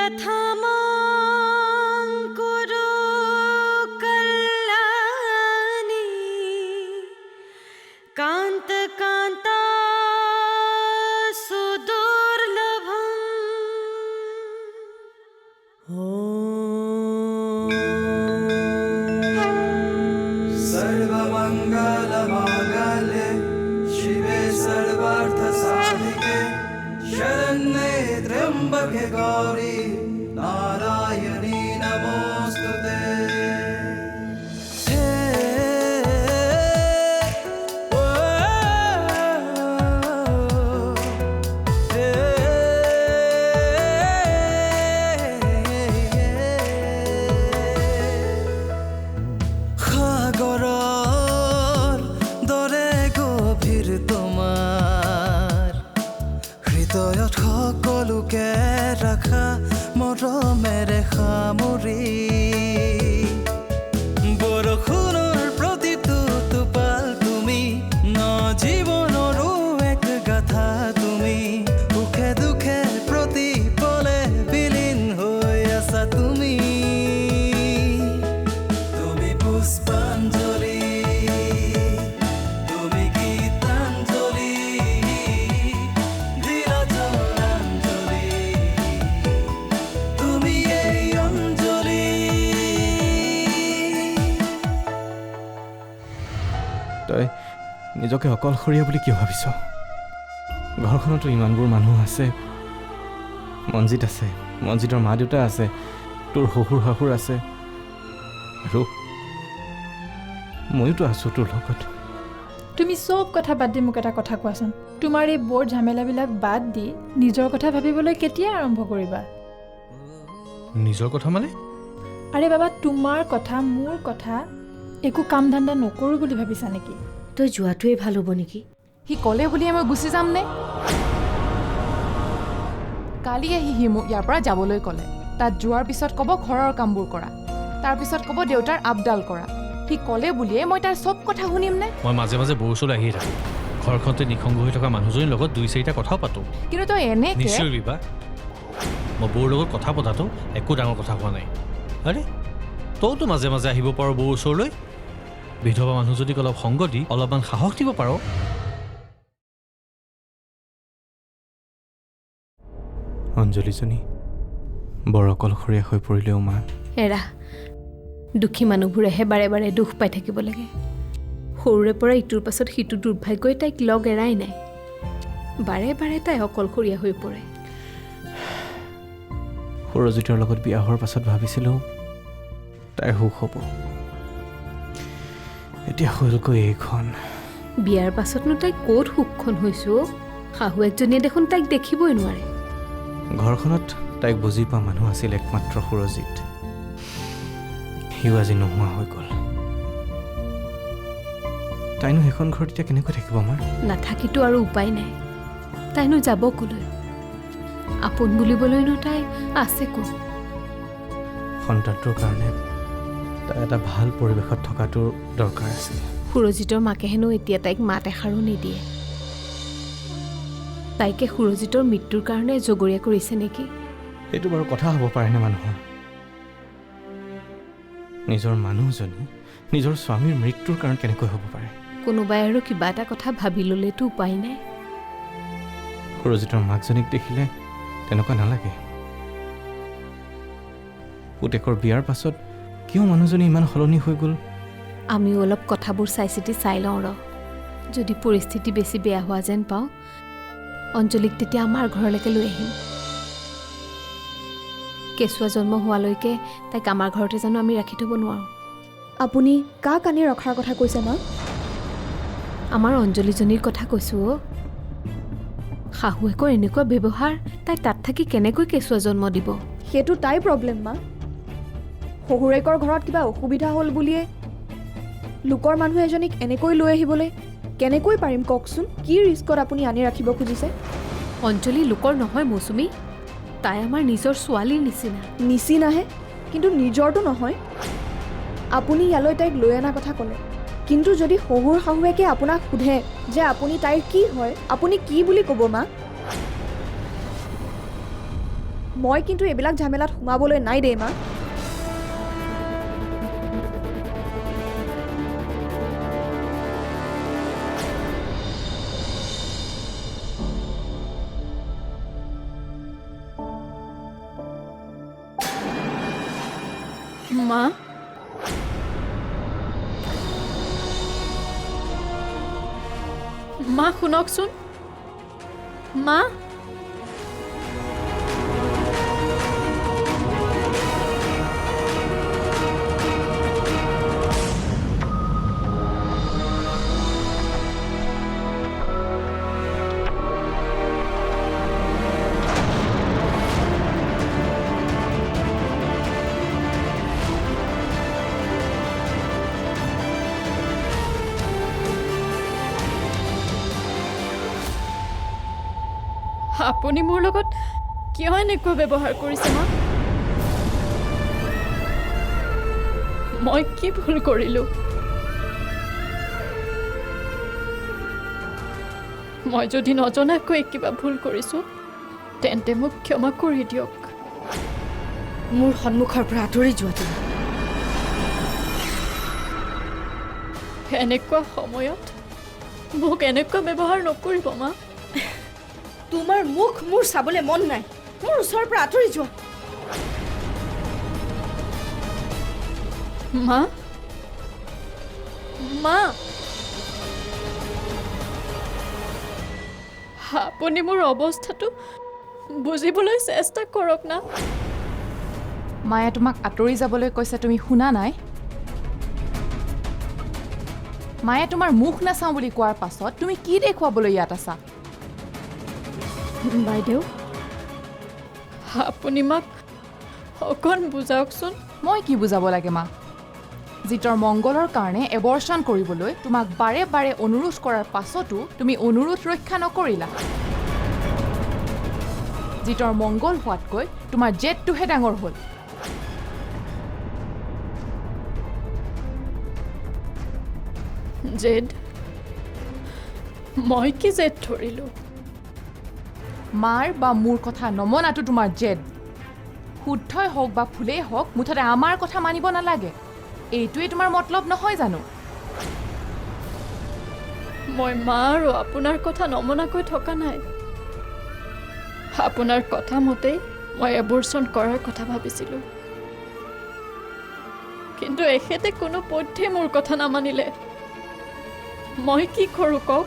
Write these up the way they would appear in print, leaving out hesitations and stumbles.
यथामां कुरु कल्याणी कान्त कान्ता सुदुर्लभम् सर्वमङ्गलमाङ्गल्ये शिवे सर्वार्थसाधिके शरण्ये त्र्यम्बके गौरी नारायणी नमोऽस्तुते সকলোকে ৰাখা মৰমেৰে সামৰি বৰষুণৰ প্ৰতিটো টোপাল তুমি ন জীৱনৰো এক গাথা তুমি সুখে দুখে প্ৰতি পলে বিলীন হৈ আছা তুমি তুমি পুষ্পাঞ্জলি তই নিজকে অকলশৰীয়া বুলি কিয় ভাবিছ? ঘৰখনতো ইমানবোৰ মানুহ আছে। মঞ্জিত আছে, মঞ্জিতৰ মা দেউতা আছে, তোৰ শহুৰ শাহুৰ আছে, আৰু ময়োতো আছোঁ তোৰ লগত। তুমি চব কথা বাদ দি মোক এটা কথা কোৱাচোন, তোমাৰ এই বৰ ঝামেলাবিলাক বাদ দি নিজৰ কথা ভাবিবলৈ কেতিয়া আৰম্ভ কৰিবা? নিজৰ কথা মানে? আৰে বাবা, তোমাৰ কথা মোৰ কথা একো কাম ধান্দা নকৰোঁ বুলি ভাবিছা নেকি? তই যোৱাটোৱেই ভাল হ'ব নেকি? সি ক'লে বুলিয়ে মই গুচি যাম নে? কালি আহি সি মোক ইয়াৰ পৰা যাবলৈ ক'লে। তাত যোৱাৰ পিছত ক'ব ঘৰৰ কামবোৰ কৰা, তাৰপিছত ক'ব দেউতাৰ আপডাল কৰা। সি ক'লে বুলিয়ে মই তাৰ চব কথা শুনিম নে? মই মাজে মাজে বৌ ওচৰলৈ আহিয়ে থাকোঁ। ঘৰখনতে নিঃসংগ হৈ থকা মানুহজনীৰ লগত 2-4টা কথাও পাতোঁ। কিন্তু তই এনেকৈ নিশ্চয় বিবা, মই বৌৰ লগত কথা পতাটো একো ডাঙৰ কথা হোৱা নাই। আৰে তইতো মাজে মাজে আহিব পাৰ বৌৰ ওচৰলৈ। বিধৱা মানুহজনীক অলপ সংগ দি অলপমান সাহস দিব পাৰ। অঞ্জলিজনী বৰ অকলশৰীয়া হৈ পৰিলেও মা। এৰা, দুখী মানুহবোৰেহে বাৰে বাৰে দুখ পাই থাকিব লাগে। সৰুৰে পৰা ইটোৰ পাছত সিটো দুৰ্ভাগ্যই তাইক লগ এৰাই নাই। বাৰে বাৰে তাই অকলশৰীয়া হৈ পৰে। সুৰজিতৰ লগত বিয়া হোৱাৰ পাছত ভাবিছিলোঁ তাইৰ সুখ হ'ব, এতিয়া হ'লগৈ এইখন। বিয়াৰ পাছতনো তাইক ক'ত সুখখন হৈছোঁ? শাহুৱেকজনীয়ে দেখোন তাইক দেখিবই নোৱাৰে। ঘৰখনত তাইক বুজি পোৱা মানুহ আছিল একমাত্ৰ সুৰজিত। সিও আজি নোহোৱা হৈ গ'ল। তাইনো সেইখন ঘৰত এতিয়া কেনেকৈ থাকিব আমাৰ? নাথাকিতো আৰু উপায় নাই। তাইনো যাব ক'লৈ? আপোন বুলিবলৈনো তাই আছে ক'ত? সন্তানটোৰ কাৰণে তাই এটা ভাল পৰিৱেশত থকাটো দৰকাৰ আছিল। সুৰজিতৰ মাকে হেনো এতিয়া তাইক মাত এষাৰো নিদিয়ে। তাইকে সুৰজিতৰ মৃত্যুৰ কাৰণে জগৰীয়া কৰিছে নেকি? এইটো বাৰু কথা হ'ব পাৰেনে মানুহৰ? নিজৰ মানুহজনী নিজৰ স্বামীৰ মৃত্যুৰ কাৰণ কেনেকৈ হ'ব পাৰে? কোনোবাই আৰু কিবা এটা কথা ভাবি ল'লেতো উপায় নাই। সুৰজিতৰ মাকজনীক দেখিলে তেনেকুৱা নালাগে। পুতেকৰ বিয়াৰ পাছত কিয় মানুহজনী ইমান সলনি হৈ গ'ল? আমিও অলপ কথাবোৰ চাই চিতি চাই লওঁ ৰ। যদি পৰিস্থিতি বেছি বেয়া হোৱা যেন পাওঁ, অঞ্জলিক তেতিয়া আমাৰ ঘৰলৈকে লৈ আহিম। কেঁচুৱা জন্ম হোৱালৈকে তাইক আমাৰ ঘৰতে জানো আমি ৰাখি থ'ব নোৱাৰোঁ? আপুনি কাক আনি ৰখাৰ কথা কৈছে মা? আমাৰ অঞ্জলিজনীৰ কথা কৈছোঁ। শাহুৱেকৰ এনেকুৱা ব্যৱহাৰ, তাই তাত থাকি কেনেকৈ কেঁচুৱা জন্ম দিব? সেইটো তাই প্ৰব্লেম মা। শহুৰেকৰ ঘৰত কিবা অসুবিধা হ'ল বুলিয়ে লোকৰ মানুহ এজনীক এনেকৈ লৈ আহিবলৈ কেনেকৈ পাৰিম কওকচোন? কি ৰিস্কত আপুনি আনি ৰাখিব খুজিছে? অঞ্জলি লোকৰ নহয় মৌচুমী, তাই আমাৰ নিজৰ ছোৱালীৰ নিচিনা। নিচিনাহে, কিন্তু নিজৰটো নহয়। আপুনি ইয়ালৈ তাইক লৈ অনা কথা ক'লে, কিন্তু যদি শহুৰ শাহুৱেকে আপোনাক সোধে যে আপুনি তাইৰ কি হয়, আপুনি কি বুলি ক'ব মা? মই কিন্তু এইবিলাক ঝামেলাত সোমাবলৈ নাই দেই মা। মা মা শুনকচোন মা আপুনি মোৰ লগত কিয় এনেকুৱা ব্যৱহাৰ কৰিছে মা? মই কি ভুল কৰিলোঁ? মই যদি নজনাকৈ কিবা ভুল কৰিছোঁ তেন্তে মোক ক্ষমা কৰি দিয়ক। মোৰ সন্মুখৰ পৰা আঁতৰি যোৱা তুমি। এনেকুৱা সময়ত মোক এনেকুৱা ব্যৱহাৰ নকৰিব মা। তোমাৰ মুখ মোৰ চাবলৈ মন নাই। মোৰ ওচৰৰ পৰা আঁতৰি যোৱা। মা মা আপুনি মোৰ অৱস্থাটো বুজিবলৈ চেষ্টা কৰক না। মায়ে তোমাক আঁতৰি যাবলৈ কৈছে, তুমি শুনা নাই? মায়ে তোমাৰ মুখ নাচাওঁ বুলি কোৱাৰ পাছত তুমি কি দেখুৱাবলৈ ইয়াত আছা? বাইদেউ আপুনি মাক অকণ বুজাওকচোন। মই কি বুজাব লাগে মা? জিতৰ মংগলৰ কাৰণে এবৰ্ষণ কৰিবলৈ তোমাক বাৰে বাৰে অনুৰোধ কৰাৰ পাছতো তুমি অনুৰোধ ৰক্ষা নকৰিলা। জিতৰ মংগল হোৱাতকৈ তোমাৰ জেদটোহে ডাঙৰ হ'ল। জেদ? মই কি জেদ ধৰিলোঁ? মাৰ বা মোৰ কথা নমনাটো তোমাৰ জেদ। শুদ্ধই হওক বা ভুলেই হওক, মুঠতে আমাৰ কথা মানিব নালাগে, এইটোৱেই তোমাৰ মতলব নহয় জানো? মই মা আৰু আপোনাৰ কথা নমনাকৈ থকা নাই। আপোনাৰ কথা মতেই মই এবৰ্ষণ কৰাৰ কথা ভাবিছিলোঁ, কিন্তু এখেতে কোনো পধ্যে মোৰ কথা নামানিলে। মই কি কৰোঁ কওক?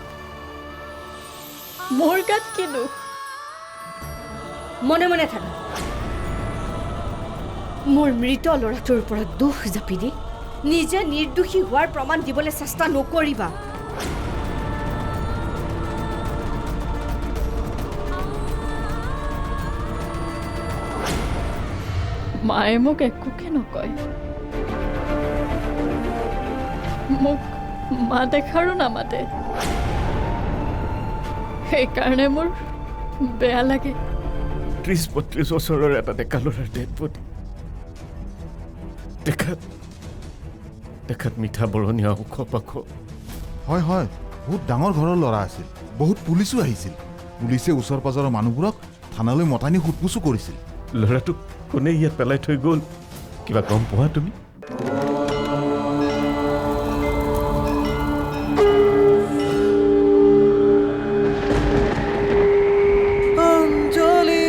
মোৰ গাত কি দুখ? মনে মনে থাকা। মোৰ মৃত ল'ৰাটোৰ পৰা দুখ জাপি দি নিজে নিৰ্দোষী হোৱাৰ প্ৰমাণ দিবলৈ চেষ্টা নকৰিবা। মায়ে মোক একোকে নকয়, মোক মা দেখাৰো নামাতে। সেইকাৰণে মোৰ বেয়া লাগে। 30-32 বছৰৰ এটা ডেকা ল'ৰাৰ ডেড বডি দেখাত মিঠা বৰণীয়া ওখ পাখ। হয় হয়, বহুত ডাঙৰ ঘৰৰ ল'ৰা আছিল। বহুত পুলিচো আহিছিল। পুলিচে ওচৰ পাজৰৰ মানুহবোৰক থানালৈ মতানি সোধপোছো কৰিছিল। ল'ৰাটোক কোনে ইয়াত পেলাই থৈ গ'ল কিবা গম পোৱা তুমি? অঞ্জলি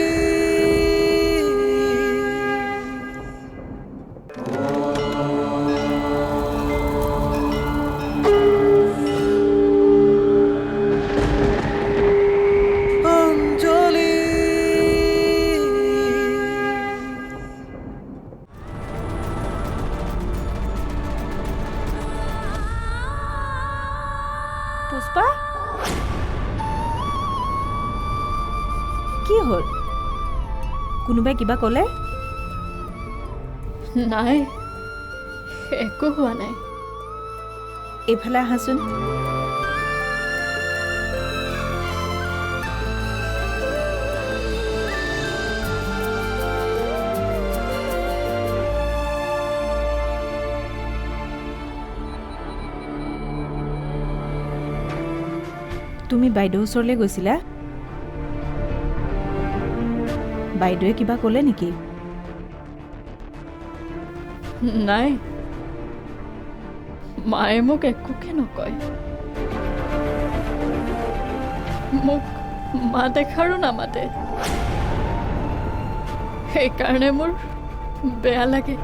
অঞ্জলি পুষ্পা, কি হ'ল? কোনোবাই কিবা ক'লে? নাই, একো হোৱা নাই। এইফালে আহাচোন। তুমি বাইদেউ ওচৰলৈ গৈছিলা? বাইদেৱে কিবা ক'লে নেকি? নাই, মায়ে মোক একোকে নকয়। মোক মা দেখাৰো নামাতে। সেইকাৰণে মোৰ বেয়া লাগে।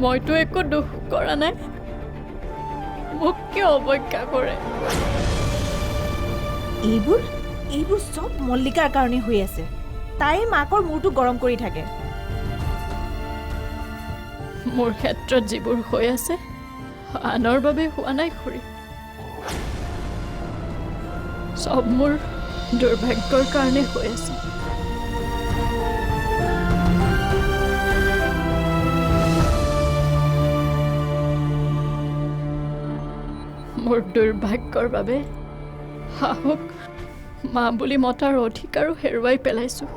মইতো একো দুখ কৰা নাই, মোক কিয় অৱজ্ঞা কৰে? এইবোৰ চব মল্লিকাৰ কাৰণে হৈ আছে। তাই মাকৰ মূৰটো গৰম কৰি থাকে। মোৰ ক্ষেত্ৰত যিবোৰ হৈ আছে আনৰ বাবে হোৱা নাই খুৰী। চব মোৰ দুৰ্ভাগ্যৰ কাৰণে হৈ আছে। মোৰ দুৰ্ভাগ্যৰ বাবে শাহুক মা বুলি মতাৰ অধিকাৰো হেৰুৱাই পেলাইছোঁ।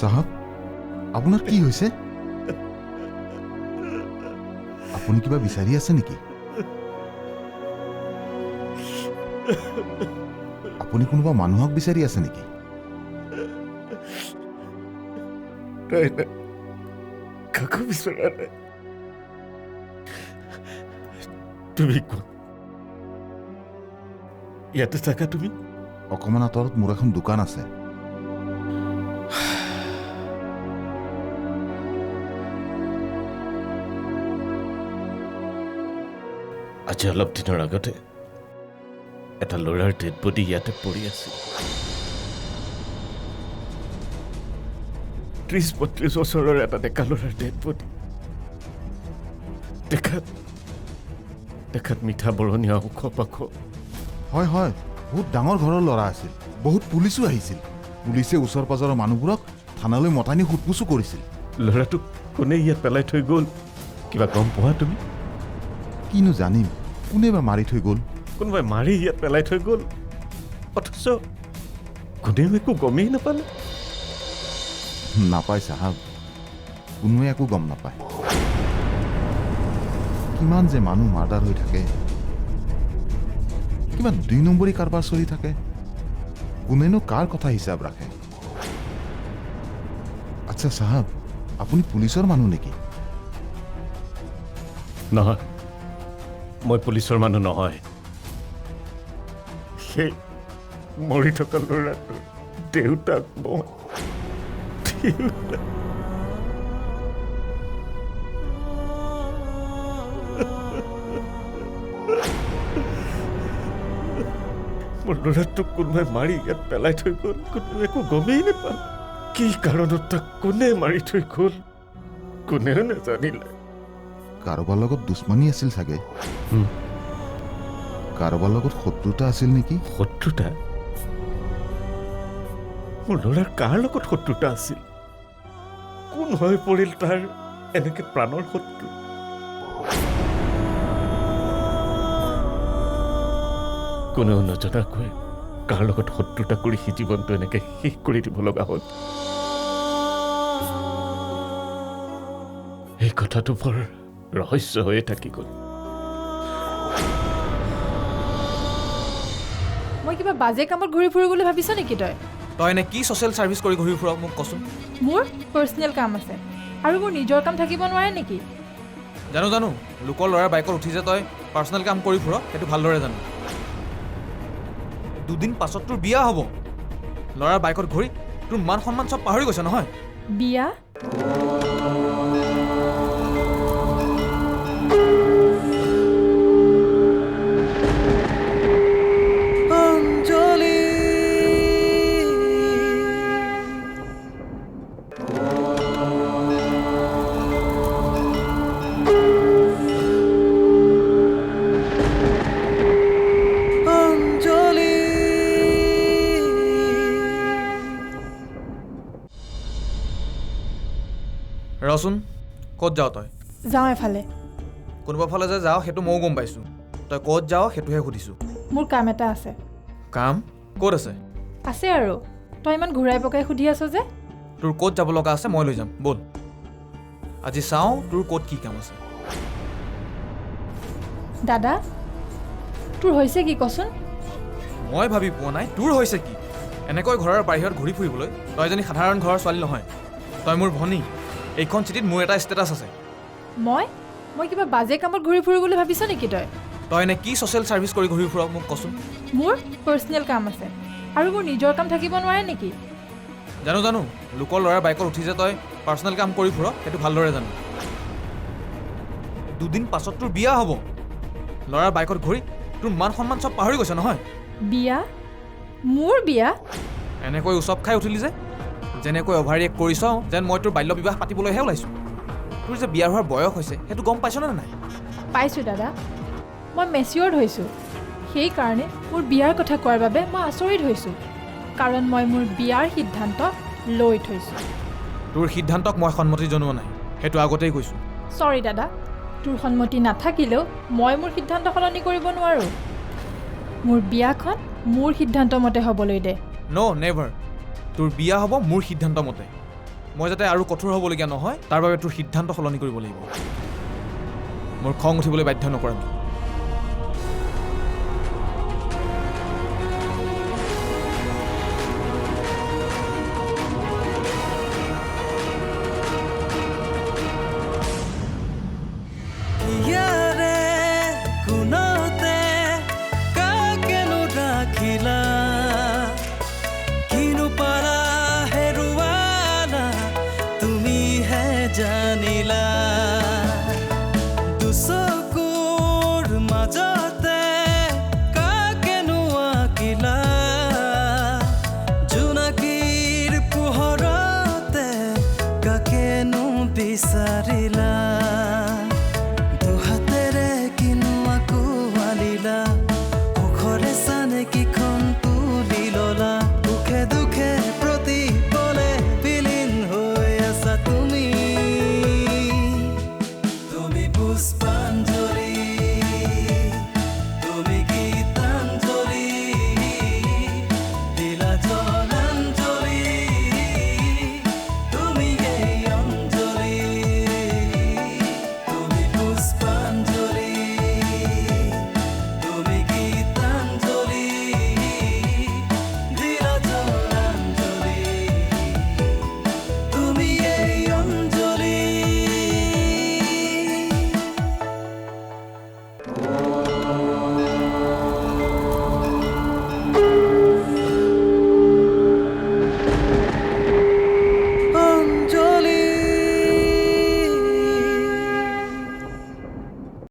চাহাব, আপোনাৰ কি হৈছে? আপুনি কিবা বিচাৰি আছে নেকি? আপুনি কোনোবা মানুহক বিচাৰি আছে নেকি? কাকো বিচৰা নাই। তুমি কোন? ইয়াতে থাকা তুমি? অকণমান আঁতৰত মোৰ এখন দোকান আছে। আজি অলপ দিনৰ আগতে এটা ল'ৰাৰ ডেড বডি ইয়াতে পৰি আছিল। 30-32 বছৰৰ এটা ডেকা ল'ৰাৰ ডেড বডি। দেখাত মিঠা বৰণীয়া ওখ পাখ। হয় হয়, বহুত ডাঙৰ ঘৰৰ ল'ৰা আছিল। বহুত পুলিচো আহিছিল। পুলিচে ওচৰ পাজৰৰ মানুহবোৰক থানালৈ মতানি সোধপোছো কৰিছিল। ল'ৰাটোক কোনে ইয়াত পেলাই থৈ গ'ল? কিবা গম পোৱা তুমি? কিনো জানিম, কোনে বা মাৰি থৈ গ'ল? কোনোবাই মাৰি ইয়াত পেলাই থৈ গ'ল অথচ কোনেও একো গমেই নাপালে নাপায় চাহাব কোনোৱে একো গম নাপায় কিমান যে মানুহ মাৰ্ডাৰ হৈ থাকে কিমান 2 নম্বৰী কাৰবাৰ চলি থাকে কোনেনো কাৰ কথা হিচাপ ৰাখে আচ্ছা চাহাব আপুনি পুলিচৰ মানুহ নেকি নহয় মই পুলিচৰ মানুহ নহয় সেই মৰি থকা ল'ৰাটোৰ দেউতাক মই মোৰ ল'ৰাটোক কোনোবাই মাৰি ইয়াত পেলাই থৈ গ'ল কোনেও একো গমেই নাপালে কি কাৰণত তাক কোনে মাৰি থৈ গ'ল কোনেও নাজানিলে কাৰোবাৰ লগত দুশ্মনী আছিল চাগে কাৰোবাৰ লগত শত্ৰুতা আছিল নেকি শত্ৰুতা মোৰ ল'ৰাৰ কাৰ লগত শত্ৰুতা আছিল কোন হৈ পৰিল তাৰ এনেকে প্ৰাণৰ শত্ৰু কোনেও নজনাকৈ কাৰ লগত শত্ৰুতা কৰি সি জীৱনটো এনেকে শেষ কৰি দিব লগা হ'ল এই কথাটো বৰ ৰহস্য হৈয়ে থাকি গ'ল মই কিবা বাজে কামত ঘূৰি ফুৰো বুলি ভাবিছ নেকি তই এনে কি ছ'চিয়েল ছাৰ্ভিচ কৰি ঘূৰি ফুৰ মোক কচোন মোৰ পাৰ্চনেল কাম আছে আৰু মোৰ নিজৰ কাম থাকিব নোৱাৰে নেকি জানো লোকৰ ল'ৰাৰ বাইকত উঠি যে তই পাৰ্চনেল কাম কৰি ফুৰ সেইটো ভালদৰে জানো 2 দিন পাছত তোৰ বিয়া হ'ব ল'ৰাৰ বাইকত ঘূৰি তোৰ মান সন্মান চব পাহৰি গৈছে নহয় বিয়া অঞ্জলি অঞ্জলি ৰচোন ক'ত যাৱ তই যাওঁ এফালে কোনোবা ফালে যে যাওঁ সেইটো ময়ো গম পাইছোঁ তই ক'ত যাৱ সেইটোহে সুধিছোঁ মোৰ কাম এটা আছে কাম ক'ত আছে আছে আৰু তই ইমান ঘূৰাই পকাই সুধি আছ যে তোৰ ক'ত যাব লগা আছে মই লৈ যাম ব'ল আজি চাওঁ তোৰ ক'ত কি কাম আছে দাদা তোৰ হৈছে কি কচোন মই ভাবি পোৱা নাই তোৰ হৈছে কি এনেকৈ ঘৰৰ বাহিৰত ঘূৰি ফুৰিবলৈ তই এজনী সাধাৰণ ঘৰৰ ছোৱালী নহয় তই মোৰ ভনী এইখন চিঠিত মোৰ এটা ষ্টেটাছ আছে মই কিবা বাজে কামত ঘূৰি ফুৰো বুলি ভাবিছ নেকি তই এনে কি ছ'চিয়েল ছাৰ্ভিচ কৰি ঘূৰি ফুৰ মোক কচোন মোৰ পাৰ্চনেল কাম আছে আৰু মোৰ নিজৰ কাম থাকিব নোৱাৰে নেকি জানো লোকৰ ল'ৰাৰ বাইকত উঠি যে তই পাৰ্চনেল কাম কৰি ফুৰ সেইটো ভালদৰে জানো 2 দিন পাছত তোৰ বিয়া হ'ব ল'ৰাৰ বাইকত ঘূৰি তোৰ মান সন্মান চব পাহৰি গৈছে নহয় বিয়া মোৰ বিয়া এনেকৈ উচপ খাই উঠিলি যে যেনেকৈ অভাৰৰিয়েক্ট কৰিছ যেন মই তোৰ বাল্য বিবাহ পাতিবলৈহে ওলাইছোঁ তোৰ যে বিয়া হোৱাৰ বয়স হৈছে সেইটো গম পাইছনে নাই পাইছোঁ দাদা মই মেচিয়ৰ্ড হৈছোঁ সেইকাৰণে মোৰ বিয়াৰ কথা কোৱাৰ বাবে মই আচৰিত হৈছোঁ কাৰণ মই মোৰ বিয়াৰ সিদ্ধান্ত লৈ থৈছোঁ তোৰ সিদ্ধান্তক মই সন্মতি জনোৱা নাই সেইটো আগতেই কৈছোঁ চৰি দাদা তোৰ সন্মতি নাথাকিলেও মই মোৰ সিদ্ধান্ত সলনি কৰিব নোৱাৰোঁ মোৰ বিয়াখন মোৰ সিদ্ধান্ত মতে হ'বলৈ দে নেভাৰ তোৰ বিয়া হ'ব মোৰ সিদ্ধান্ত মতে মই যাতে আৰু কঠোৰ হ'বলগীয়া নহয় তাৰ বাবে তোৰ সিদ্ধান্ত সলনি কৰিব লাগিব মোৰ খং উঠিবলৈ বাধ্য নকৰাবি